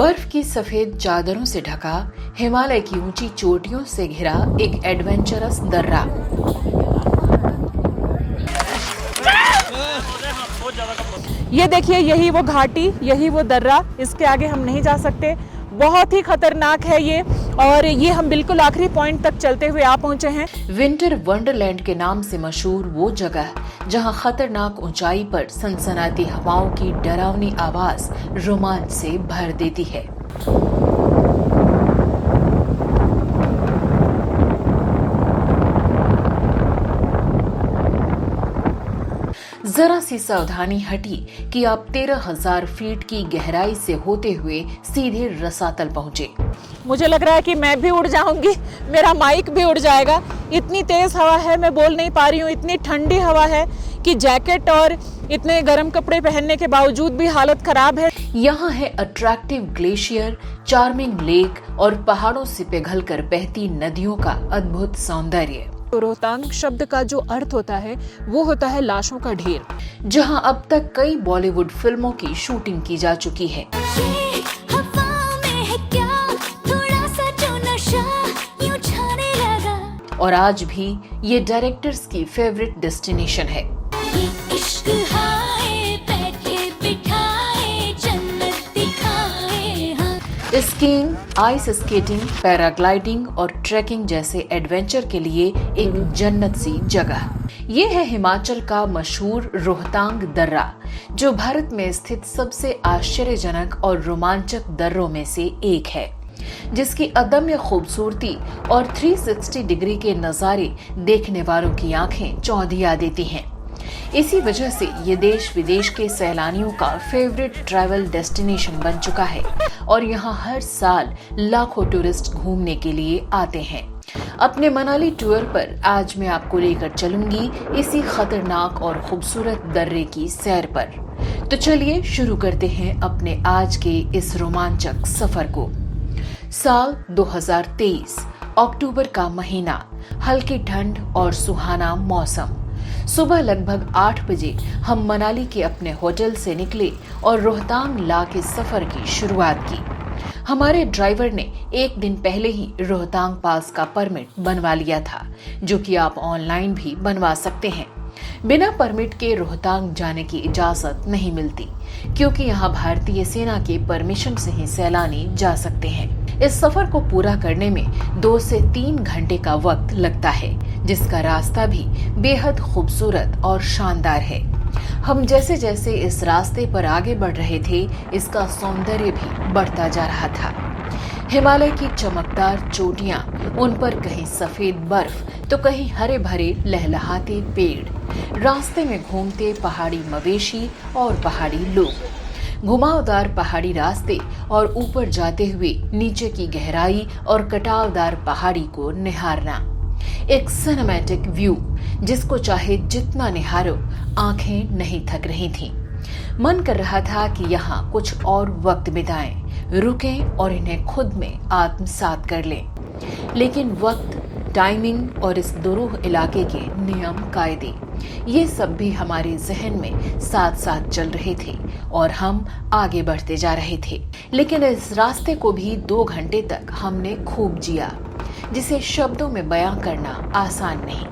बर्फ की सफेद चादरों से ढका, हिमालय की ऊंची चोटियों से घिरा एक एडवेंचरस दर्रा। ये देखिए, यही वो घाटी, यही वो दर्रा, इसके आगे हम नहीं जा सकते। बहुत ही खतरनाक है ये, और ये हम बिल्कुल आखिरी पॉइंट तक चलते हुए आ पहुंचे हैं। विंटर वंडरलैंड के नाम से मशहूर वो जगह जहां खतरनाक ऊंचाई पर सनसनाती हवाओं की डरावनी आवाज रोमांच से भर देती है। जरा सी सावधानी हटी कि आप 13,000 फीट की गहराई से होते हुए सीधे रसातल पहुंचे। मुझे लग रहा है कि मैं भी उड़ जाऊंगी, मेरा माइक भी उड़ जाएगा। इतनी तेज हवा है, मैं बोल नहीं पा रही हूँ। इतनी ठंडी हवा है कि जैकेट और इतने गर्म कपड़े पहनने के बावजूद भी हालत खराब है। यहाँ है अट्रैक्टिव ग्लेशियर, चार्मिंग लेक और पहाड़ों से पिघलकर बहती नदियों का अद्भुत सौंदर्य। रोहतांग शब्द का जो अर्थ होता है वो होता है लाशों का ढेर, जहां अब तक कई बॉलीवुड फिल्मों की शूटिंग की जा चुकी है। और आज भी ये डायरेक्टर्स की फेवरेट डेस्टिनेशन है। स्कीइंग, आइस स्केटिंग, पैराग्लाइडिंग और ट्रैकिंग जैसे एडवेंचर के लिए एक जन्नत सी जगह। ये है हिमाचल का मशहूर रोहतांग दर्रा, जो भारत में स्थित सबसे आश्चर्यजनक और रोमांचक दर्रों में से एक है, जिसकी अदम्य खूबसूरती और 360 डिग्री के नजारे देखने वालों की आंखें चौंधिया देती हैं। इसी वजह से ये देश विदेश के सैलानियों का फेवरेट ट्रैवल डेस्टिनेशन बन चुका है और यहाँ हर साल लाखों टूरिस्ट घूमने के लिए आते हैं। अपने मनाली टूर पर आज मैं आपको लेकर चलूंगी इसी खतरनाक और खूबसूरत दर्रे की सैर पर। तो चलिए शुरू करते हैं अपने आज के इस रोमांचक सफर को। साल 2023, अक्टूबर का महीना, हल्की ठंड और सुहाना मौसम। सुबह लगभग 8 बजे हम मनाली के अपने होटल से निकले और रोहतांग ला के सफर की शुरुआत की। हमारे ड्राइवर ने एक दिन पहले ही रोहतांग पास का परमिट बनवा लिया था, जो कि आप ऑनलाइन भी बनवा सकते हैं। बिना परमिट के रोहतांग जाने की इजाजत नहीं मिलती, क्योंकि यहाँ भारतीय सेना के परमिशन से ही सैलानी जा सकते हैं। इस सफर को पूरा करने में 2 से 3 घंटे का वक्त लगता है, जिसका रास्ता भी बेहद खूबसूरत और शानदार है। हम जैसे जैसे इस रास्ते पर आगे बढ़ रहे थे, इसका सौंदर्य भी बढ़ता जा रहा था। हिमालय की चमकदार चोटियां, उन पर कहीं सफेद बर्फ तो कहीं हरे भरे लहलहाते पेड़, रास्ते में घूमते पहाड़ी मवेशी और पहाड़ी लोग, घुमावदार पहाड़ी रास्ते और ऊपर जाते हुए नीचे की गहराई और कटावदार पहाड़ी को निहारना। एक सिनेमैटिक व्यू जिसको चाहे जितना निहारो आंखें नहीं थक रही थीं। मन कर रहा था कि यहाँ कुछ और वक्त बिताएं, रुकें और इन्हें खुद में आत्मसात कर लें। लेकिन वक्त, टाइमिंग और इस दुरूह इलाके के नियम कायदे, ये सब भी हमारे जहन में साथ साथ चल रहे थे और हम आगे बढ़ते जा रहे थे। लेकिन इस रास्ते को भी 2 घंटे तक हमने खूब जिया, जिसे शब्दों में बयां करना आसान नहीं।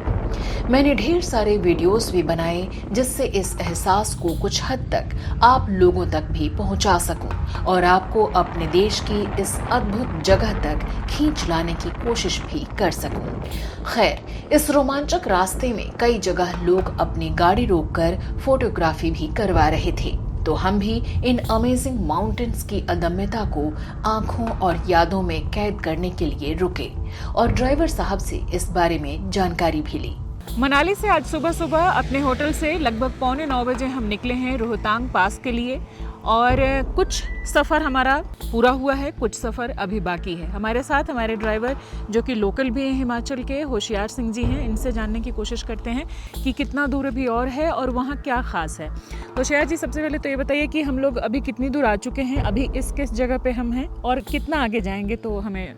मैंने ढेर सारे वीडियोस भी बनाए, जिससे इस एहसास को कुछ हद तक आप लोगों तक भी पहुंचा सकूं और आपको अपने देश की इस अद्भुत जगह तक खींच लाने की कोशिश भी कर सकूं। खैर, इस रोमांचक रास्ते में कई जगह लोग अपनी गाड़ी रोककर फोटोग्राफी भी करवा रहे थे, तो हम भी इन अमेजिंग माउंटेन्स की अदम्यता को आंखों और यादों में कैद करने के लिए रुके और ड्राइवर साहब से इस बारे में जानकारी भी ली। मनाली से आज सुबह सुबह अपने होटल से लगभग 8:45 बजे हम निकले हैं रोहतांग पास के लिए, और कुछ सफ़र हमारा पूरा हुआ है, कुछ सफ़र अभी बाकी है। हमारे साथ हमारे ड्राइवर जो कि लोकल भी हैं, हिमाचल के होशियार सिंह जी हैं। इनसे जानने की कोशिश करते हैं कि कितना दूर अभी और है और वहाँ क्या ख़ास है। होशियार जी, सबसे पहले तो ये बताइए कि हम लोग अभी कितनी दूर आ चुके हैं, अभी किस जगह पे हम हैं और कितना आगे जाएंगे तो हमें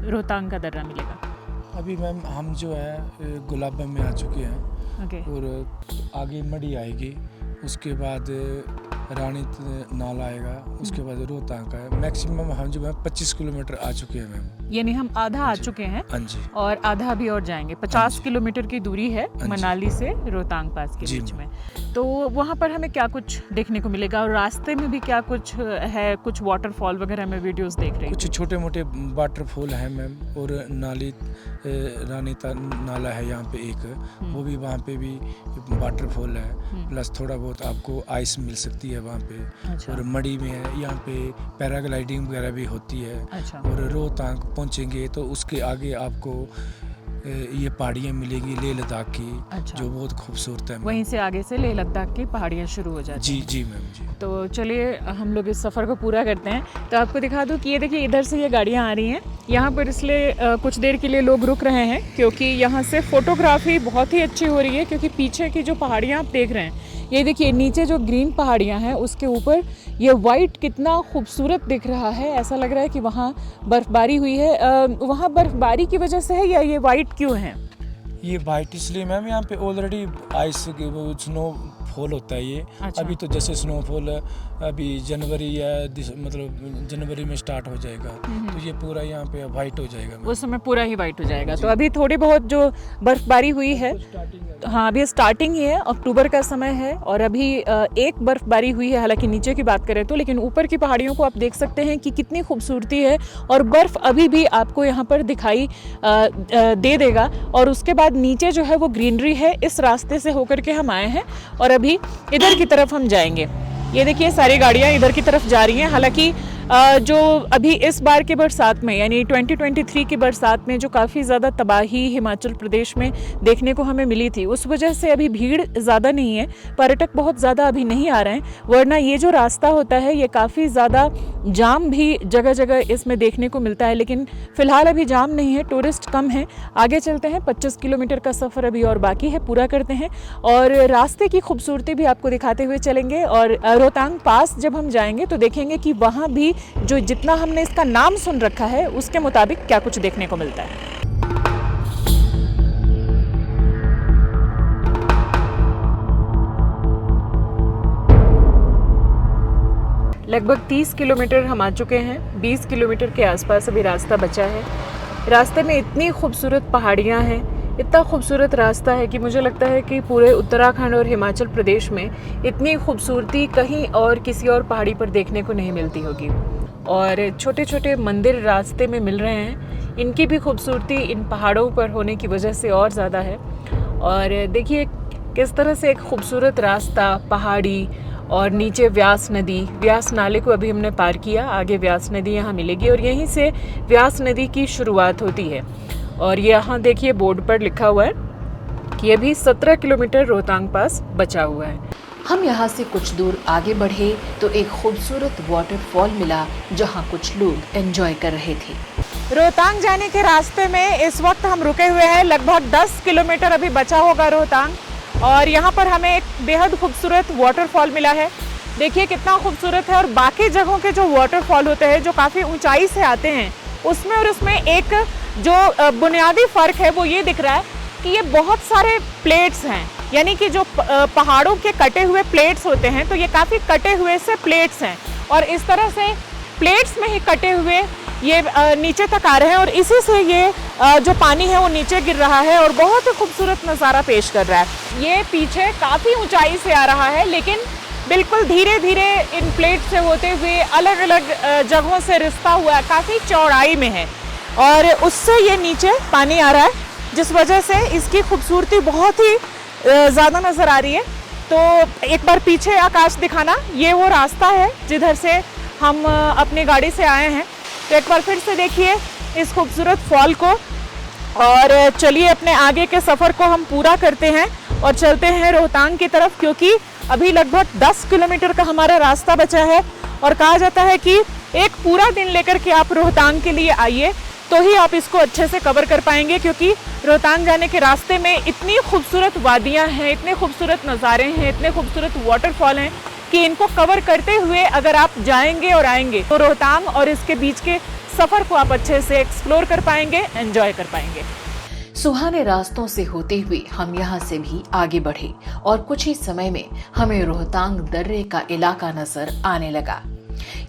रोहतांग का दर्रा मिलेगा। अभी मैम हम जो है गुलाबा में आ चुके हैं। Okay. और आगे मड़ी आएगी, उसके बाद रानी नाला आएगा, उसके बाद रोहतांग का है। मैक्सिमम हम जो है 25 किलोमीटर आ चुके हैं मैम। यानी हम आधा आ चुके हैं हाँ जी। और आधा भी और जाएंगे। 50 किलोमीटर की दूरी है मनाली से रोहतांग पास के बीच में। तो वहाँ पर हमें क्या कुछ देखने को मिलेगा और रास्ते में भी क्या कुछ है? कुछ वाटरफॉल वगैरह में वीडियोस देख रहे हैं, कुछ छोटे मोटे वाटरफॉल हैं मैम, और रानी नाला है यहाँ पे एक, वो भी वहाँ पे भी वाटरफॉल है। प्लस थोड़ा बहुत आपको आइस मिल सकती है वहाँ पे। अच्छा। और मड़ी में है यहाँ पे पैराग्लाइडिंग वगैरह भी होती है। अच्छा। और रोहतांग पहुँचेंगे तो उसके आगे आपको ये पहाड़ियाँ मिलेगी लेह लद्दाख की। अच्छा। जो बहुत खूबसूरत है। वहीं से आगे से लेह लद्दाख की पहाड़ियाँ शुरू हो जाती हैं। जी मैम जी। तो चलिए हम लोग इस सफ़र को पूरा करते हैं। तो आपको दिखा दूँ कि ये देखिए इधर से ये गाड़ियाँ आ रही हैं यहाँ पर, इसलिए कुछ देर के लिए लोग रुक रहे हैं क्योंकि यहाँ से फ़ोटोग्राफी बहुत ही अच्छी हो रही है। क्योंकि पीछे की जो पहाड़ियाँ आप देख रहे हैं, ये देखिए नीचे जो ग्रीन पहाड़ियाँ हैं उसके ऊपर ये वाइट कितना खूबसूरत दिख रहा है। ऐसा लग रहा है कि वहाँ बर्फ़बारी हुई है। वहाँ बर्फ़बारी की वजह से है या ये वाइट क्यों है? ये वाइट इसलिए मैम, यहाँ पे ऑलरेडी आइस स्नो फॉल होता है ये। अच्छा। अभी तो जैसे स्नोफॉल अभी जनवरी या मतलब जनवरी में स्टार्ट हो जाएगा, तो ये पूरा यहाँ पे वाइट हो जाएगा। उस समय पूरा ही वाइट हो जाएगा। तो अभी थोड़ी बहुत जो बर्फबारी हुई है, हाँ अभी स्टार्टिंग ही है, अक्टूबर का समय है और अभी एक बर्फबारी हुई है, हालांकि नीचे की बात करें तो, लेकिन ऊपर की पहाड़ियों को आप देख सकते हैं कि कितनी खूबसूरती है और बर्फ़ अभी भी आपको यहाँ पर दिखाई दे देगा। और उसके बाद नीचे जो है वो ग्रीनरी है। इस रास्ते से होकर के हम आए हैं और अभी इधर की तरफ हम जाएंगे। ये देखिए सारी गाड़ियाँ इधर की तरफ जा रही हैं। हालांकि जो अभी इस बार के बरसात में यानी 2023 की बरसात में जो काफ़ी ज़्यादा तबाही हिमाचल प्रदेश में देखने को हमें मिली थी, उस वजह से अभी भीड़ ज़्यादा नहीं है, पर्यटक बहुत ज़्यादा अभी नहीं आ रहे हैं। वरना ये जो रास्ता होता है ये काफ़ी ज़्यादा जाम भी जगह जगह इसमें देखने को मिलता है, लेकिन फ़िलहाल अभी जाम नहीं है, टूरिस्ट कम है। आगे चलते हैं, 25 किलोमीटर का सफ़र अभी और बाकी है, पूरा करते हैं और रास्ते की खूबसूरती भी आपको दिखाते हुए चलेंगे। और रोहतांग पास जब हम जाएंगे तो देखेंगे कि वहाँ भी जो जितना हमने इसका नाम सुन रखा है उसके मुताबिक क्या कुछ देखने को मिलता है। लगभग 30 किलोमीटर हम आ चुके हैं, 20 किलोमीटर के आसपास अभी रास्ता बचा है। रास्ते में इतनी खूबसूरत पहाड़ियाँ हैं, इतना खूबसूरत रास्ता है कि मुझे लगता है कि पूरे उत्तराखंड और हिमाचल प्रदेश में इतनी खूबसूरती कहीं और किसी और पहाड़ी पर देखने को नहीं मिलती होगी। और छोटे छोटे मंदिर रास्ते में मिल रहे हैं, इनकी भी खूबसूरती इन पहाड़ों पर होने की वजह से और ज़्यादा है। और देखिए किस तरह से एक खूबसूरत रास्ता, पहाड़ी और नीचे व्यास नदी, व्यास नाले को अभी हमने पार किया, आगे व्यास नदी यहाँ मिलेगी और यहीं से व्यास नदी की शुरुआत होती है। और यहाँ देखिए बोर्ड पर लिखा हुआ है कि अभी 17 किलोमीटर रोहतांग पास बचा हुआ है। हम यहाँ से कुछ दूर आगे बढ़े तो एक खूबसूरत वाटरफॉल मिला जहाँ कुछ लोग एंजॉय कर रहे थे। रोहतांग जाने के रास्ते में इस वक्त हम रुके हुए हैं, लगभग 10 किलोमीटर अभी बचा होगा रोहतांग। और यहाँ पर हमें एक बेहद खूबसूरत वाटरफॉल मिला है। देखिए कितना खूबसूरत है। और बाकी जगहों के जो वाटरफॉल होते हैं जो काफ़ी ऊंचाई से आते हैं, उसमें और उसमें एक जो बुनियादी फ़र्क है वो ये दिख रहा है कि ये बहुत सारे प्लेट्स हैं, यानी कि जो पहाड़ों के कटे हुए प्लेट्स होते हैं, तो ये काफ़ी कटे हुए से प्लेट्स हैं और इस तरह से प्लेट्स में ही कटे हुए ये नीचे तक आ रहे हैं और इसी से ये जो पानी है वो नीचे गिर रहा है और बहुत ही खूबसूरत नज़ारा पेश कर रहा है। ये पीछे काफ़ी ऊंचाई से आ रहा है, लेकिन बिल्कुल धीरे धीरे इन प्लेट से होते हुए अलग अलग जगहों से रिश्ता हुआ है, काफ़ी चौड़ाई में है और उससे ये नीचे पानी आ रहा है, जिस वजह से इसकी खूबसूरती बहुत ही ज़्यादा नज़र आ रही है। तो एक बार पीछे आकाश दिखाना, ये वो रास्ता है जिधर से हम अपनी गाड़ी से आए हैं। तो एक बार फिर से देखिए इस खूबसूरत फॉल को और चलिए अपने आगे के सफ़र को हम पूरा करते हैं और चलते हैं रोहतांग की तरफ, क्योंकि अभी लगभग 10 किलोमीटर का हमारा रास्ता बचा है और कहा जाता है कि एक पूरा दिन लेकर के आप रोहतांग के लिए आइए तो ही आप इसको अच्छे से कवर कर पाएंगे, क्योंकि रोहतांग जाने के रास्ते में इतनी खूबसूरत वादियाँ हैं, इतने खूबसूरत नज़ारे हैं, इतने खूबसूरत वाटरफॉल हैं कि इनको कवर करते हुए अगर आप जाएंगे और आएंगे तो रोहतांग और इसके बीच के सफ़र को आप अच्छे से एक्सप्लोर कर पाएंगे, एंजॉय कर पाएंगे। सुहाने रास्तों से होते हुए हम यहाँ से भी आगे बढ़े और कुछ ही समय में हमें रोहतांग दर्रे का इलाका नजर आने लगा।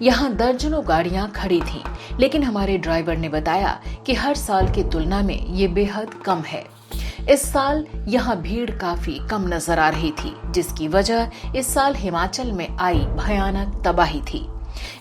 यहाँ दर्जनों गाड़ियां खड़ी थीं, लेकिन हमारे ड्राइवर ने बताया कि हर साल की तुलना में ये बेहद कम है। इस साल यहाँ भीड़ काफी कम नजर आ रही थी, जिसकी वजह इस साल हिमाचल में आई भयानक तबाही थी।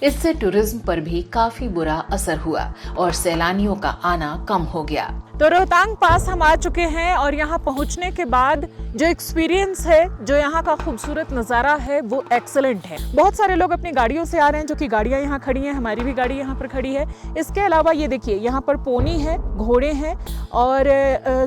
इससे टूरिज्म पर भी काफी बुरा असर हुआ और सैलानियों का आना कम हो गया। तो रोहतांग पास हम आ चुके हैं और यहाँ पहुँचने के बाद जो एक्सपीरियंस है, जो यहाँ का खूबसूरत नज़ारा है, वो एक्सेलेंट है। बहुत सारे लोग अपनी गाड़ियों से आ रहे हैं, जो कि गाड़ियाँ यहाँ खड़ी हैं, हमारी भी गाड़ी यहाँ पर खड़ी है। इसके अलावा ये देखिए, यहाँ पर पोनी है, घोड़े हैं और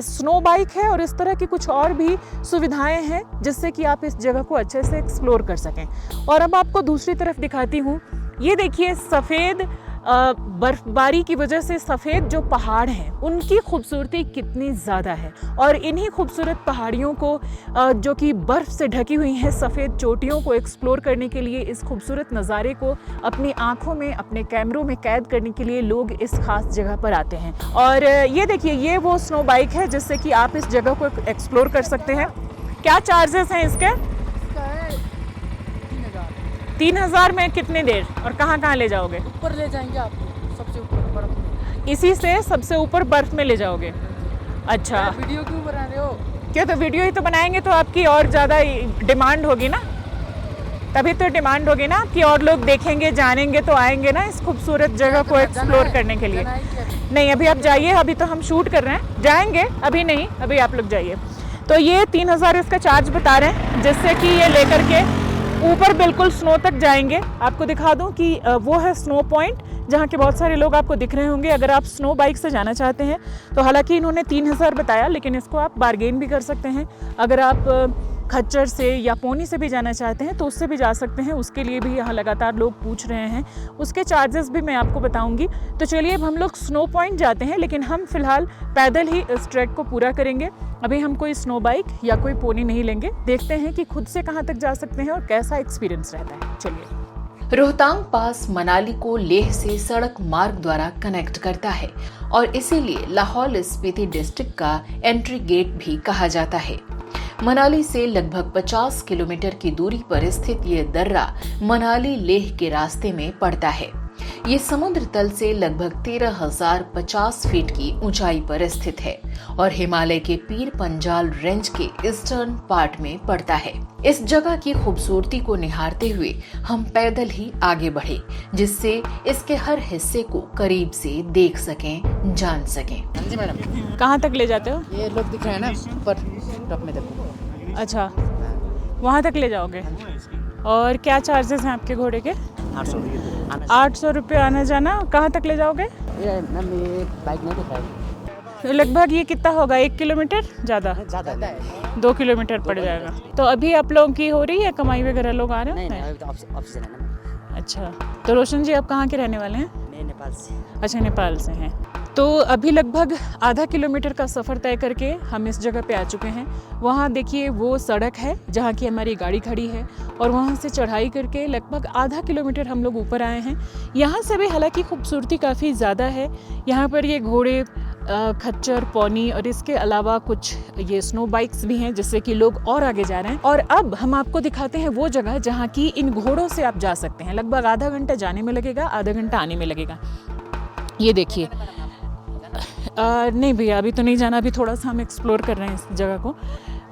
स्नो बाइक है और इस तरह की कुछ और भी सुविधाएं हैं, जिससे कि आप इस जगह को अच्छे से एक्सप्लोर कर सकें। और अब आपको दूसरी तरफ दिखाती हूँ। ये देखिए, सफ़ेद बर्फबारी की वजह से सफ़ेद जो पहाड़ हैं, उनकी खूबसूरती कितनी ज़्यादा है। और इन्हीं खूबसूरत पहाड़ियों को जो कि बर्फ़ से ढकी हुई हैं, सफ़ेद चोटियों को एक्सप्लोर करने के लिए, इस खूबसूरत नज़ारे को अपनी आँखों में, अपने कैमरों में कैद करने के लिए लोग इस खास जगह पर आते हैं। और ये देखिए, ये वो स्नो बाइक है जिससे कि आप इस जगह को एक्सप्लोर कर सकते हैं। क्या चार्जेस हैं इसके? 3000 में कितनी देर और कहाँ कहाँ ले जाओगे? ऊपर ले जाएंगे आपको, सबसे ऊपर बर्फ में। इसी से सबसे ऊपर बर्फ में ले जाओगे? अच्छा, वीडियो क्यों बना रहे हो? क्यों, तो वीडियो ही तो बनाएंगे तो आपकी और ज़्यादा डिमांड होगी ना, तभी तो डिमांड होगी ना कि और लोग देखेंगे, जानेंगे तो आएंगे ना इस खूबसूरत जगह को एक्सप्लोर करने के लिए। नहीं, अभी आप जाइए, अभी तो हम शूट कर रहे हैं, जाएंगे अभी नहीं, अभी आप लोग जाइए। तो ये 3000 इसका चार्ज बता रहे हैं, जिससे कि ये लेकर के ऊपर बिल्कुल स्नो तक जाएंगे। आपको दिखा दूं कि वो है स्नो पॉइंट, जहाँ के बहुत सारे लोग आपको दिख रहे होंगे। अगर आप स्नो बाइक से जाना चाहते हैं तो हालांकि इन्होंने 3000 बताया, लेकिन इसको आप बार्गेन भी कर सकते हैं। अगर आप खच्चर से या पोनी से भी जाना चाहते हैं तो उससे भी जा सकते हैं, उसके लिए भी यहाँ लगातार लोग पूछ रहे हैं। उसके चार्जेस भी मैं आपको बताऊंगी। तो चलिए, अब हम लोग स्नो पॉइंट जाते हैं, लेकिन हम फिलहाल पैदल ही इस ट्रैक को पूरा करेंगे। अभी हम कोई स्नो बाइक या कोई पोनी नहीं लेंगे। देखते हैं कि खुद से कहाँ तक जा सकते हैं और कैसा एक्सपीरियंस रहता है। चलिए। रोहतांग पास मनाली को लेह से सड़क मार्ग द्वारा कनेक्ट करता है और इसीलिए लाहौल स्पीति डिस्ट्रिक्ट का एंट्री गेट भी कहा जाता है। मनाली से लगभग 50 किलोमीटर की दूरी पर स्थित ये दर्रा मनाली लेह के रास्ते में पड़ता है। ये समुद्र तल से लगभग 13,050 फीट की ऊंचाई पर स्थित है और हिमालय के पीर पंजाल रेंज के ईस्टर्न पार्ट में पड़ता है। इस जगह की खूबसूरती को निहारते हुए हम पैदल ही आगे बढ़े, जिससे इसके हर हिस्से को करीब से देख सकें, जान सकें। हाँ जी मैडम। कहाँ तक ले जाते हो? ये लोग दिख रहे हैं ना ऊपर टॉप में, देखो। अच्छा, वहाँ तक ले जाओगे। और क्या चार्जेस हैं आपके घोड़े के? 800 रुपये आना जाना। कहाँ तक ले जाओगे? ये बाइक नहीं दिखाई। लगभग ये कितना होगा, 1 किलोमीटर? ज़्यादा है। 2 किलोमीटर पड़ जाएगा। तो अभी आप लोगों की हो रही है कमाई वगैरह, लोग आ रहे हैं? अभी तो ऑफिस है ना। अच्छा, तो रोशन जी आप कहाँ के रहने वाले हैं? मैं नेपाल से। अच्छा, नेपाल से हैं। तो अभी लगभग आधा किलोमीटर का सफ़र तय करके हम इस जगह पे आ चुके हैं। वहाँ देखिए, वो सड़क है जहाँ की हमारी गाड़ी खड़ी है और वहाँ से चढ़ाई करके लगभग आधा किलोमीटर हम लोग ऊपर आए हैं। यहाँ से भी हालांकि खूबसूरती काफ़ी ज़्यादा है। यहाँ पर ये घोड़े, खच्चर, पौनी और इसके अलावा कुछ ये स्नो बाइक्स भी हैं, जिससे कि लोग और आगे जा रहे हैं। और अब हम आपको दिखाते हैं वो जगह जहाँ की इन घोड़ों से आप जा सकते हैं। लगभग आधा घंटा जाने में लगेगा, आधा घंटा आने में लगेगा। ये देखिए, नहीं भैया अभी तो नहीं जाना, अभी थोड़ा सा हम एक्सप्लोर कर रहे हैं इस जगह को।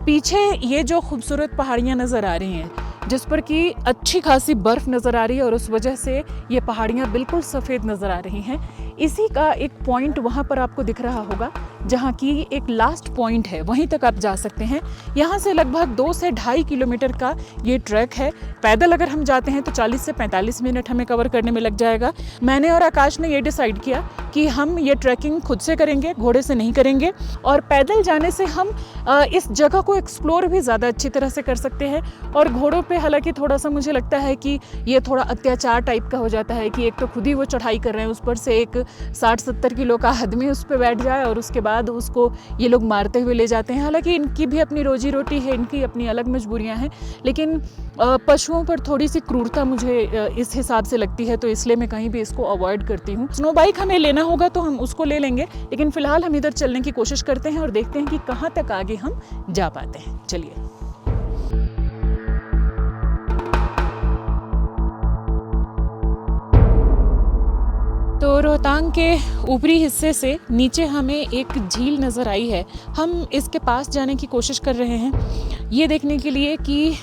पीछे ये जो खूबसूरत पहाड़ियाँ नज़र आ रही हैं, जिस पर कि अच्छी खासी बर्फ़ नज़र आ रही है और उस वजह से ये पहाड़ियाँ बिल्कुल सफ़ेद नज़र आ रही हैं। इसी का एक पॉइंट वहाँ पर आपको दिख रहा होगा, जहाँ की एक लास्ट पॉइंट है, वहीं तक आप जा सकते हैं। यहाँ से लगभग 2 से 2.5 किलोमीटर का ये ट्रैक है। पैदल अगर हम जाते हैं तो 40 से 45 मिनट हमें कवर करने में लग जाएगा। मैंने और आकाश ने ये डिसाइड किया कि हम ये ट्रैकिंग खुद से करेंगे, घोड़े से नहीं करेंगे। और पैदल जाने से हम इस जगह को एक्सप्लोर भी ज़्यादा अच्छी तरह से कर सकते हैं। और घोड़ों पे हालांकि थोड़ा सा मुझे लगता है कि ये थोड़ा अत्याचार टाइप का हो जाता है कि एक तो खुद ही वो चढ़ाई कर रहे हैं, उस पर से एक 60-70 किलो का आदमी उस पर बैठ जाए और उसके बाद बाद उसको ये लोग मारते हुए ले जाते हैं। हालांकि इनकी भी अपनी रोजी रोटी है, इनकी अपनी अलग मजबूरियां हैं, लेकिन पशुओं पर थोड़ी सी क्रूरता मुझे इस हिसाब से लगती है, तो इसलिए मैं कहीं भी इसको अवॉइड करती हूँ। स्नो बाइक हमें लेना होगा तो हम उसको ले लेंगे, लेकिन फिलहाल हम इधर चलने की कोशिश करते हैं और देखते हैं कि कहाँ तक आगे हम जा पाते हैं। चलिए। तो रोहतांग के ऊपरी हिस्से से नीचे हमें एक झील नज़र आई है। हम इसके पास जाने की कोशिश कर रहे हैं ये देखने के लिए कि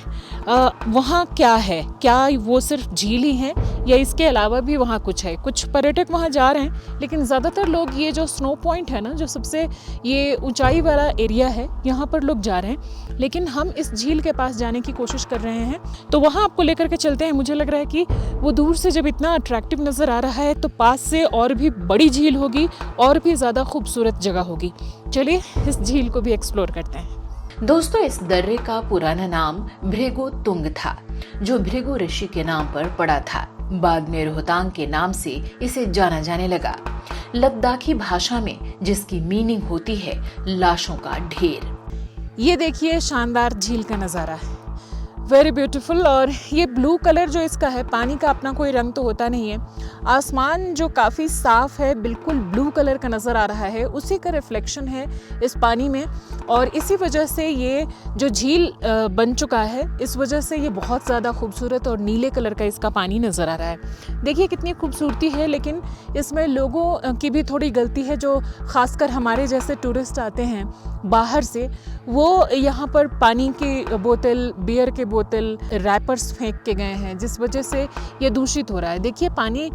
वहाँ क्या है, क्या वो सिर्फ झील ही है या इसके अलावा भी वहाँ कुछ है। कुछ पर्यटक वहाँ जा रहे हैं, लेकिन ज़्यादातर लोग ये जो स्नो पॉइंट है ना, जो सबसे ये ऊंचाई वाला एरिया है, यहाँ पर लोग जा रहे हैं। लेकिन हम इस झील के पास जाने की कोशिश कर रहे हैं, तो वहाँ आपको लेकर के चलते हैं। मुझे लग रहा है कि वो दूर से जब इतना अट्रैक्टिव नज़र आ रहा है तो पास से और भी बड़ी झील होगी और भी ज़्यादा खूबसूरत जगह होगी। चलिए इस झील को भी एक्सप्लोर करते हैं। दोस्तों, इस दर्रे का पुराना नाम भृगु तुंग था, जो भृगु ऋषि के नाम पर पड़ा था। बाद में रोहतांग के नाम से इसे जाना जाने लगा, लद्दाखी भाषा में, जिसकी मीनिंग होती है लाशों का ढेर। ये देखिए शानदार झील का नज़ारा है, वेरी ब्यूटीफुल। और ये ब्लू कलर जो इसका है, पानी का अपना कोई रंग तो होता नहीं है, आसमान जो काफ़ी साफ है, बिल्कुल ब्लू कलर का नज़र आ रहा है, उसी का रिफ्लेक्शन है इस पानी में। और इसी वजह से ये जो झील बन चुका है, इस वजह से ये बहुत ज़्यादा खूबसूरत और नीले कलर का इसका पानी नज़र आ रहा है। देखिए कितनी खूबसूरती है, लेकिन इसमें लोगों की भी थोड़ी गलती है, जो ख़ासकर हमारे जैसे टूरिस्ट आते हैं बाहर से, वो यहाँ पर पानी की बोतल, बियर के बोतल, रैपर्स फेंक के गए हैं, जिस वजह से ये दूषित हो रहा है। देखिए पानी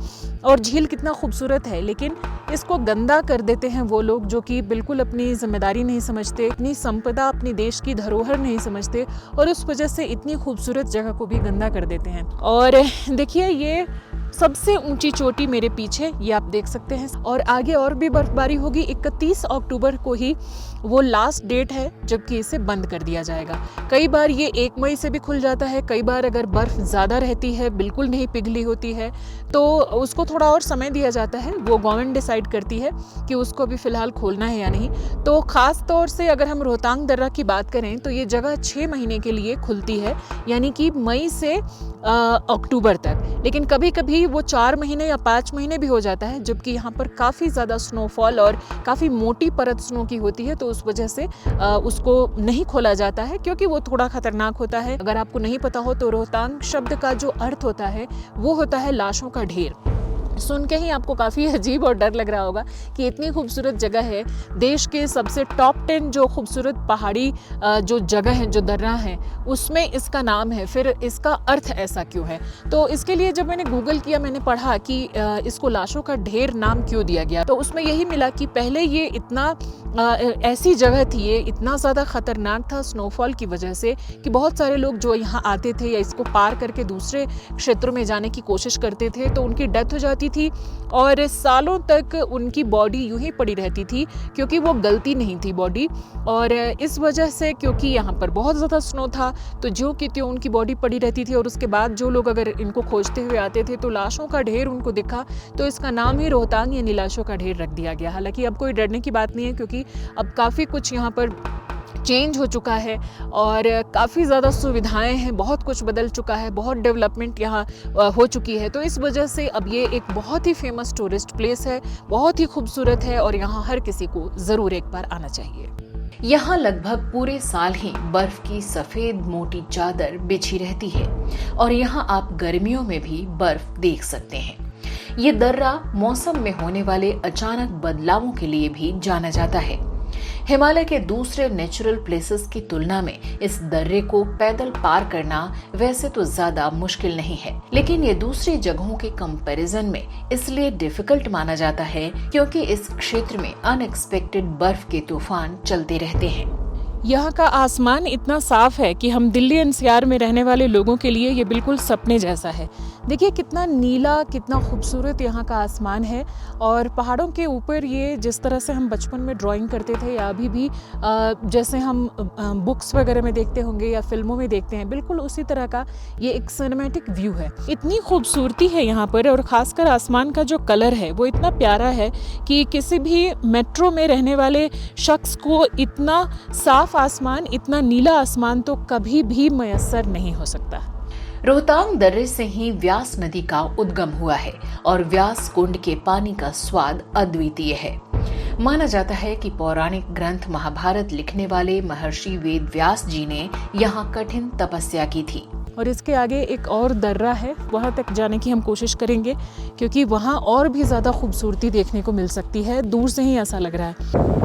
और झील कितना खूबसूरत है, लेकिन इसको गंदा कर देते हैं वो लोग जो कि बिल्कुल अपनी जिम्मेदारी नहीं समझते, अपनी संपदा, अपनी देश की धरोहर नहीं समझते, और उस वजह से इतनी खूबसूरत जगह को भी गंदा कर देते हैं। और देखिए ये सबसे ऊंची चोटी मेरे पीछे, ये आप देख सकते हैं, और आगे और भी बर्फबारी होगी। 31 अक्टूबर को ही वो लास्ट डेट है जबकि इसे बंद कर दिया जाएगा। कई बार ये 1 मई से भी खुल जाता है, कई बार अगर बर्फ़ ज़्यादा रहती है, बिल्कुल नहीं पिघली होती है, तो उसको थोड़ा और समय दिया जाता है। वो गवर्नमेंट डिसाइड करती है कि उसको अभी फ़िलहाल खोलना है या नहीं। तो ख़ास तौर से अगर हम रोहतांग दर्रा की बात करें तो ये जगह 6 महीने के लिए खुलती है, यानी कि मई से अक्टूबर तक। लेकिन कभी कभी वो 4 महीने या 5 महीने भी हो जाता है, जबकि यहाँ पर काफ़ी ज़्यादा स्नोफॉल और काफ़ी मोटी परत स्नो की होती है, तो उस वजह से उसको नहीं खोला जाता है, क्योंकि वो थोड़ा खतरनाक होता है। अगर आपको नहीं पता हो तो रोहतांग शब्द का जो अर्थ होता है वो होता है लाशों का ढेर। सुन के ही आपको काफ़ी अजीब और डर लग रहा होगा कि इतनी खूबसूरत जगह है, देश के सबसे टॉप 10 जो खूबसूरत पहाड़ी जो जगह है, जो दर्रा है, उसमें इसका नाम है, फिर इसका अर्थ ऐसा क्यों है। तो इसके लिए जब मैंने गूगल किया, मैंने पढ़ा कि इसको लाशों का ढेर नाम क्यों दिया गया, तो उसमें यही मिला कि पहले ये इतना ऐसी जगह थी, ये इतना ज़्यादा ख़तरनाक था स्नोफॉल की वजह से कि बहुत सारे लोग जो यहाँ आते थे या इसको पार करके दूसरे क्षेत्रों में जाने की कोशिश करते थे तो उनकी डेथ हो जाती थी, और सालों तक उनकी बॉडी यूं ही पड़ी रहती थी, क्योंकि वो गलती नहीं थी बॉडी। और इस वजह से, क्योंकि यहाँ पर बहुत ज़्यादा स्नो था, तो जो कि त्यों उनकी बॉडी पड़ी रहती थी, और उसके बाद जो लोग अगर इनको खोजते हुए आते थे तो लाशों का ढेर उनको दिखा, तो इसका नाम ही रोहतांग यानी लाशों का ढेर रख दिया गया। हालांकि अब कोई डरने की बात नहीं है, क्योंकि अब काफ़ी कुछ यहाँ पर चेंज हो चुका है और काफ़ी ज़्यादा सुविधाएं हैं, बहुत कुछ बदल चुका है, बहुत डेवलपमेंट यहाँ हो चुकी है। तो इस वजह से अब ये एक बहुत ही फेमस टूरिस्ट प्लेस है, बहुत ही खूबसूरत है, और यहाँ हर किसी को ज़रूर एक बार आना चाहिए। यहाँ लगभग पूरे साल ही बर्फ की सफेद मोटी चादर बिछी रहती है, और यहाँ आप गर्मियों में भी बर्फ देख सकते हैं। ये दर्रा मौसम में होने वाले अचानक बदलावों के लिए भी जाना जाता है। हिमालय के दूसरे नेचुरल प्लेसेस की तुलना में इस दर्रे को पैदल पार करना वैसे तो ज्यादा मुश्किल नहीं है, लेकिन ये दूसरी जगहों के कंपैरिजन में इसलिए डिफिकल्ट माना जाता है क्योंकि इस क्षेत्र में अनएक्सपेक्टेड बर्फ के तूफान चलते रहते हैं। यहाँ का आसमान इतना साफ है कि हम दिल्ली एनसीआर में रहने वाले लोगों के लिए ये बिल्कुल सपने जैसा है। देखिए कितना नीला, कितना खूबसूरत यहाँ का आसमान है। और पहाड़ों के ऊपर ये जिस तरह से हम बचपन में ड्राइंग करते थे या अभी भी जैसे हम बुक्स वगैरह में देखते होंगे या फिल्मों में देखते हैं, बिल्कुल उसी तरह का ये एक सिनेमैटिक व्यू है। इतनी खूबसूरती है यहाँ पर, और ख़ासकर आसमान का जो कलर है वो इतना प्यारा है कि किसी भी मेट्रो में रहने वाले शख्स को इतना साफ आसमान, इतना नीला आसमान तो कभी भी मयस्सर नहीं हो सकता। रोहतांग दर्रे से ही व्यास नदी का उद्गम हुआ है और व्यास कुंड के पानी का स्वाद अद्वितीय है। माना जाता है कि पौराणिक ग्रंथ महाभारत लिखने वाले महर्षि वेद व्यास जी ने यहाँ कठिन तपस्या की थी। और इसके आगे एक और दर्रा है, वहाँ तक जाने की हम कोशिश करेंगे क्योंकि वहाँ और भी ज़्यादा खूबसूरती देखने को मिल सकती है। दूर से ही ऐसा लग रहा है।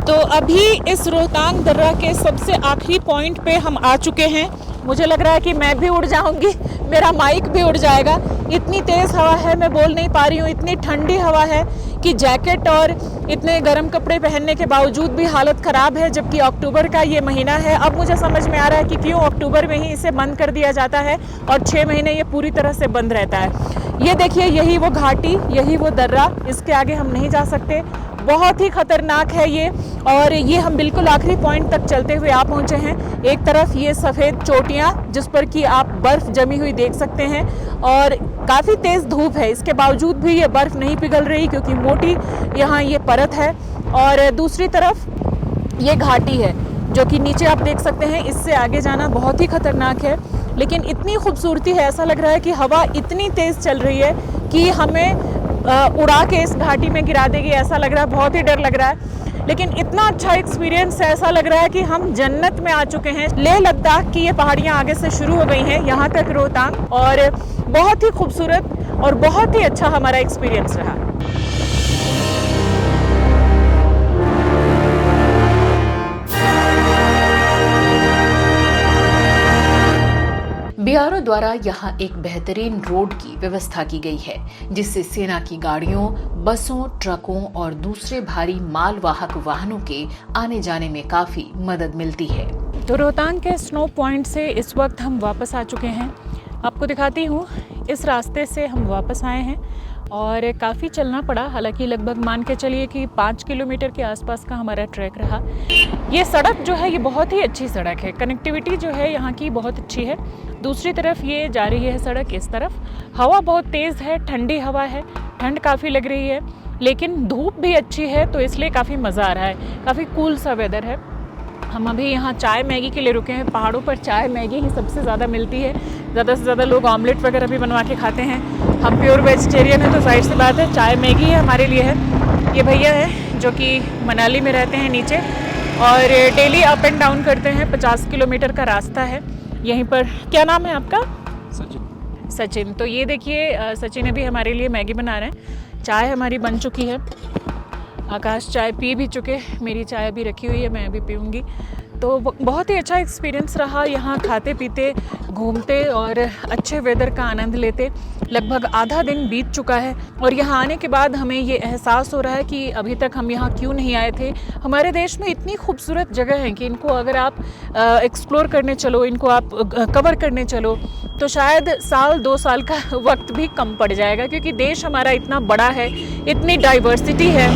तो अभी इस रोहतांग दर्रा के सबसे आखिरी पॉइंट पे हम आ चुके हैं। मुझे लग रहा है कि मैं भी उड़ जाऊंगी, मेरा माइक भी उड़ जाएगा। इतनी तेज़ हवा है, मैं बोल नहीं पा रही हूँ। इतनी ठंडी हवा है कि जैकेट और इतने गर्म कपड़े पहनने के बावजूद भी हालत ख़राब है, जबकि अक्टूबर का ये महीना है। अब मुझे समझ में आ रहा है कि क्यों अक्टूबर में ही इसे बंद कर दिया जाता है और 6 महीने ये पूरी तरह से बंद रहता है। ये देखिए, यही वो घाटी, यही वो दर्रा, इसके आगे हम नहीं जा सकते। बहुत ही खतरनाक है ये। और ये हम बिल्कुल आखिरी पॉइंट तक चलते हुए आ पहुँचे हैं। एक तरफ ये सफ़ेद चोटियाँ जिस पर कि आप बर्फ़ जमी हुई देख सकते हैं, और काफ़ी तेज़ धूप है, इसके बावजूद भी ये बर्फ़ नहीं पिघल रही क्योंकि मोटी यहाँ ये परत है। और दूसरी तरफ ये घाटी है जो कि नीचे आप देख सकते हैं। इससे आगे जाना बहुत ही खतरनाक है, लेकिन इतनी खूबसूरती है, ऐसा लग रहा है कि हवा इतनी तेज़ चल रही है कि हमें उड़ा के इस घाटी में गिरा देगी, ऐसा लग रहा है। बहुत ही डर लग रहा है, लेकिन इतना अच्छा एक्सपीरियंस है, ऐसा लग रहा है कि हम जन्नत में आ चुके हैं। लेह लद्दाख की ये पहाड़ियाँ आगे से शुरू हो गई हैं, यहाँ तक रोहतांग, और बहुत ही खूबसूरत और बहुत ही अच्छा हमारा एक्सपीरियंस रहा। बीआरओ द्वारा यहाँ एक बेहतरीन रोड की व्यवस्था की गई है, जिससे सेना की गाड़ियों, बसों, ट्रकों और दूसरे भारी मालवाहक वाहनों के आने जाने में काफी मदद मिलती है। तो रोहतांग के स्नो पॉइंट से इस वक्त हम वापस आ चुके हैं। आपको दिखाती हूँ, इस रास्ते से हम वापस आए हैं और काफ़ी चलना पड़ा। हालांकि लगभग मान के चलिए कि 5 किलोमीटर के आसपास का हमारा ट्रैक रहा। ये सड़क जो है ये बहुत ही अच्छी सड़क है, कनेक्टिविटी जो है यहाँ की बहुत अच्छी है। दूसरी तरफ ये जा रही है सड़क इस तरफ। हवा बहुत तेज़ है, ठंडी हवा है, ठंड काफ़ी लग रही है, लेकिन धूप भी अच्छी है, तो इसलिए काफ़ी मज़ा आ रहा है। काफ़ी कूल सा वेदर है। हम अभी यहाँ चाय मैगी के लिए रुके हैं। पहाड़ों पर चाय मैगी ही सबसे ज़्यादा मिलती है। ज़्यादा से ज़्यादा लोग ऑमलेट वगैरह भी बनवा के खाते हैं। हम प्योर वेजिटेरियन है, तो जाहिर सी बात है चाय मैगी है हमारे लिए है। ये भैया है जो कि मनाली में रहते हैं नीचे, और डेली अप एंड डाउन करते हैं। 50 किलोमीटर का रास्ता है यहीं पर। क्या नाम है आपका? सचिन। तो ये देखिए, सचिन अभी हमारे लिए मैगी बना रहे हैं। चाय हमारी बन चुकी है। आकाश चाय पी भी चुके, मेरी चाय अभी रखी हुई है, मैं अभी पीऊँगी। तो बहुत ही अच्छा एक्सपीरियंस रहा यहाँ खाते पीते, घूमते और अच्छे वेदर का आनंद लेते। लगभग आधा दिन बीत चुका है और यहाँ आने के बाद हमें ये एहसास हो रहा है कि अभी तक हम यहाँ क्यों नहीं आए थे। हमारे देश में इतनी खूबसूरत जगह हैं कि इनको अगर आप एक्सप्लोर करने चलो, इनको आप कवर करने चलो, तो शायद 1-2 साल का वक्त भी कम पड़ जाएगा, क्योंकि देश हमारा इतना बड़ा है, इतनी डाइवर्सिटी है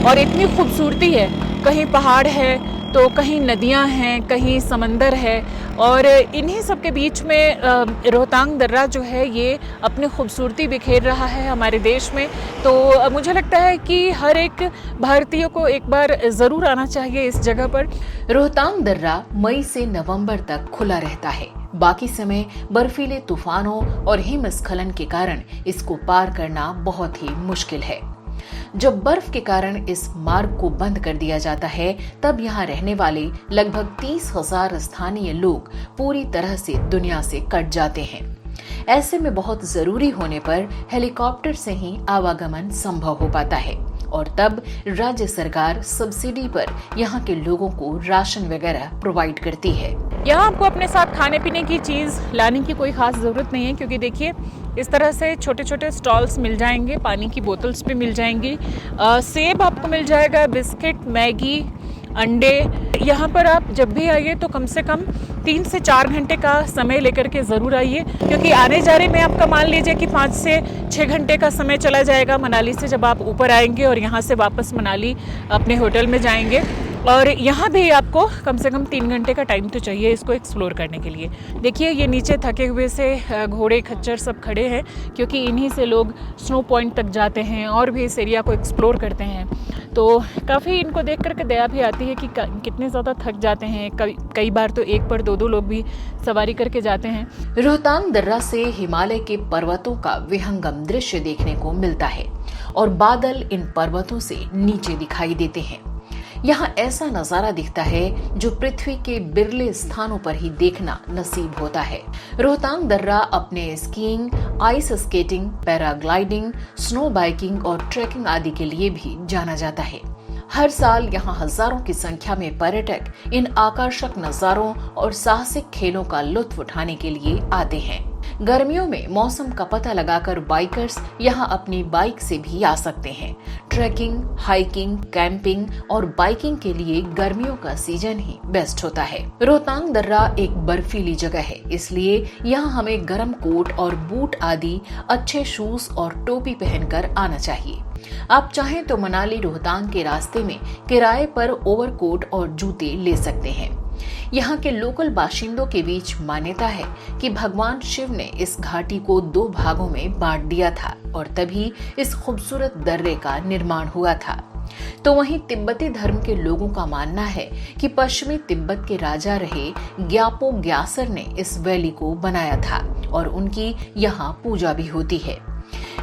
और इतनी खूबसूरती है। कहीं पहाड़ है तो कहीं नदियां हैं, कहीं समंदर है, और इन्हीं सब के बीच में रोहतांग दर्रा जो है ये अपनी खूबसूरती बिखेर रहा है हमारे देश में। तो मुझे लगता है कि हर एक भारतीय को एक बार ज़रूर आना चाहिए इस जगह पर। रोहतांग दर्रा मई से नवंबर तक खुला रहता है। बाकी समय बर्फीले तूफानों और हिमस्खलन के कारण इसको पार करना बहुत ही मुश्किल है। जब बर्फ के कारण इस मार्ग को बंद कर दिया जाता है, तब यहाँ रहने वाले लगभग 30,000 स्थानीय लोग पूरी तरह से दुनिया से कट जाते हैं। ऐसे में बहुत जरूरी होने पर हेलीकॉप्टर से ही आवागमन संभव हो पाता है, और तब राज्य सरकार सब्सिडी पर यहाँ के लोगों को राशन वगैरह प्रोवाइड करती है। यहाँ आपको अपने साथ खाने पीने की चीज़ लाने की कोई ख़ास ज़रूरत नहीं है, क्योंकि देखिए इस तरह से छोटे छोटे स्टॉल्स मिल जाएंगे, पानी की बोतल्स भी मिल जाएंगी, सेब आपको मिल जाएगा, बिस्किट, मैगी, अंडे। यहाँ पर आप जब भी आइए तो कम से कम 3 से 4 घंटे का समय लेकर के ज़रूर आइए, क्योंकि आने जाने में आपका मान लीजिए कि 5 से 6 घंटे का समय चला जाएगा मनाली से, जब आप ऊपर आएंगे और यहाँ से वापस मनाली अपने होटल में जाएंगे। और यहाँ भी आपको कम से कम 3 घंटे का टाइम तो चाहिए इसको एक्सप्लोर करने के लिए। देखिए ये नीचे थके हुए से घोड़े खच्चर सब खड़े हैं, क्योंकि इन्हीं से लोग स्नो पॉइंट तक जाते हैं और भी इस एरिया को एक्सप्लोर करते हैं। तो काफ़ी इनको देख करके दया भी आती है कि कितने ज़्यादा थक जाते हैं। कई बार तो एक पर दो लोग भी सवारी करके जाते हैं। रोहतांग दर्रा से हिमालय के पर्वतों का विहंगम दृश्य देखने को मिलता है और बादल इन पर्वतों से नीचे दिखाई देते हैं। यहाँ ऐसा नजारा दिखता है जो पृथ्वी के बिरले स्थानों पर ही देखना नसीब होता है। रोहतांग दर्रा अपने skiing, ice skating, paragliding, snow biking और ट्रैकिंग आदि के लिए भी जाना जाता है। हर साल यहाँ हजारों की संख्या में पर्यटक इन आकर्षक नजारों और साहसिक खेलों का लुत्फ उठाने के लिए आते हैं। गर्मियों में मौसम का पता लगाकर बाइकर्स यहाँ अपनी बाइक से भी आ सकते हैं। ट्रैकिंग, हाइकिंग, कैंपिंग और बाइकिंग के लिए गर्मियों का सीजन ही बेस्ट होता है। रोहतांग दर्रा एक बर्फीली जगह है, इसलिए यहाँ हमें गर्म कोट और बूट आदि अच्छे शूज और टोपी पहनकर आना चाहिए। आप चाहें तो मनाली रोहतांग के रास्ते में किराए पर ओवरकोट और जूते ले सकते हैं। यहाँ के लोकल बाशिंदों के बीच मान्यता है कि भगवान शिव ने इस घाटी को 2 भागों में बांट दिया था और तभी इस खूबसूरत दर्रे का निर्माण हुआ था। तो वहीं तिब्बती धर्म के लोगों का मानना है कि पश्चिमी तिब्बत के राजा रहे ग्यापो ग्यासर ने इस वैली को बनाया था और उनकी यहाँ पूजा भी होती है।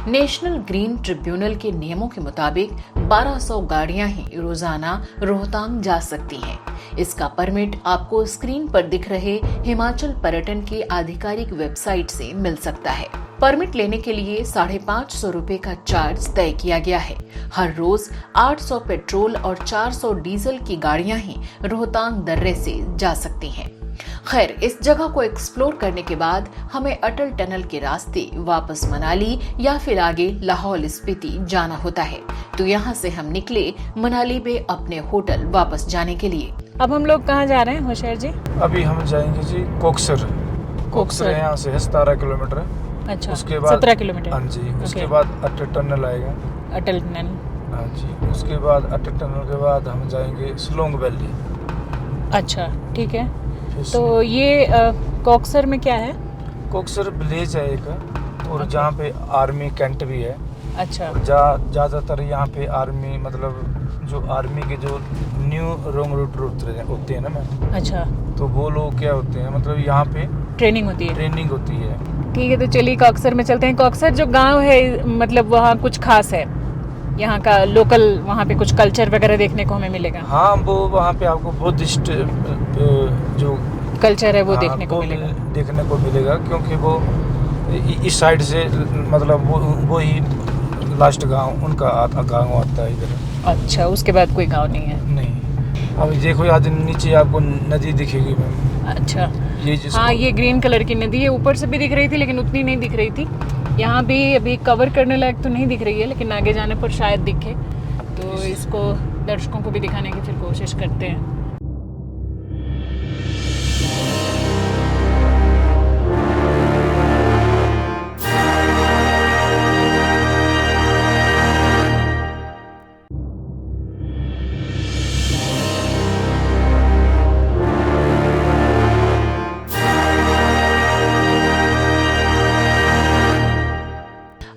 नेशनल ग्रीन ट्रिब्यूनल के नियमों के मुताबिक 1200 गाड़ियां ही रोजाना रोहतांग जा सकती हैं। इसका परमिट आपको स्क्रीन पर दिख रहे हिमाचल पर्यटन की आधिकारिक वेबसाइट से मिल सकता है। परमिट लेने के लिए 550 रुपए का चार्ज तय किया गया है। हर रोज 800 पेट्रोल और 400 डीजल की गाड़ियां ही रोहतांग दर्रे से जा सकती हैं। खैर, इस जगह को एक्सप्लोर करने के बाद हमें अटल टनल के रास्ते वापस मनाली या फिर आगे लाहौल स्पीति जाना होता है। तो यहाँ से हम निकले मनाली में अपने होटल वापस जाने के लिए। अब हम लोग कहाँ जा रहे हैं होशियार जी? अभी हम जाएंगे जी कोकसर यहाँ से 17 किलोमीटर। अच्छा, उसके बाद 17 किलोमीटर। हाँ जी, उसके बाद अटल टनल आएगा। अटल टनल, हाँ जी, उसके बाद अटल टनल के बाद हम जाएंगे स्लोंग वैली। अच्छा ठीक है। तो ये कोकसर में क्या है? कोकसर विलेज है एक, और जहाँ पे आर्मी कैंट भी है। अच्छा। ज़्यादातर यहाँ पे आर्मी, मतलब जो आर्मी के जो न्यू रोंग रूट होते हैं ना मैम। अच्छा। तो वो लोग क्या होते हैं, मतलब यहाँ पे ट्रेनिंग होती है। ठीक है, तो चलिए कोकसर में चलते हैं। कोकसर जो गांव है, मतलब वहाँ कुछ खास है यहाँ का लोकल, वहाँ पे कुछ कल्चर वगैरह देखने को हमें मिलेगा? हाँ, वो वहाँ पे आपको बुद्धिस्ट जो कल्चर है वो देखने को मिलेगा, क्योंकि वो इस साइड से, मतलब वो ही लास्ट गांव उनका गांव आता है इधर। अच्छा, उसके बाद कोई गांव नहीं है? नहीं। अब देखो आज नीचे आपको नदी दिखेगी मैम। अच्छा, हाँ, ये ग्रीन कलर की नदी है, ऊपर से भी दिख रही थी लेकिन उतनी नहीं दिख रही थी। यहाँ भी अभी कवर करने लायक तो नहीं दिख रही है, लेकिन आगे जाने पर शायद दिखे। तो इसको दर्शकों को भी दिखाने की फिर कोशिश करते हैं।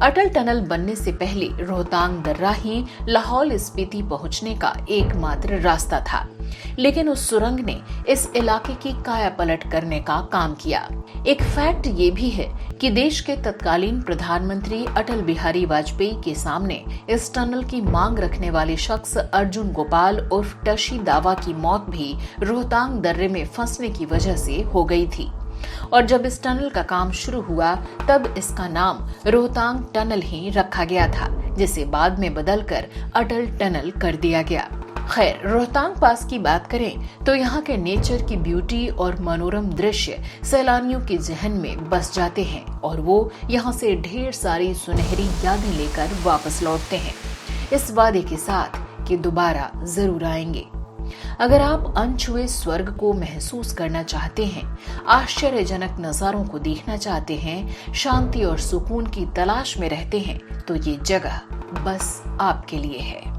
अटल टनल बनने से पहले रोहतांग दर्रा ही लाहौल स्पीति पहुंचने का एकमात्र रास्ता था, लेकिन उस सुरंग ने इस इलाके की काया पलट करने का काम किया। एक फैक्ट ये भी है कि देश के तत्कालीन प्रधानमंत्री अटल बिहारी वाजपेयी के सामने इस टनल की मांग रखने वाले शख्स अर्जुन गोपाल उर्फ टशी दावा की मौत भी रोहतांग दर्रे में फंसने की वजह से हो गई थी। और जब इस टनल का काम शुरू हुआ तब इसका नाम रोहतांग टनल ही रखा गया था, जिसे बाद में बदलकर अटल टनल कर दिया गया। खैर, रोहतांग पास की बात करें तो यहाँ के नेचर की ब्यूटी और मनोरम दृश्य सैलानियों के जहन में बस जाते हैं और वो यहाँ से ढेर सारी सुनहरी यादें लेकर वापस लौटते हैं, इस वादे के साथ कि दोबारा जरूर आएंगे। अगर आप अनछुए स्वर्ग को महसूस करना चाहते हैं, आश्चर्यजनक नजारों को देखना चाहते हैं, शांति और सुकून की तलाश में रहते हैं, तो ये जगह बस आपके लिए है।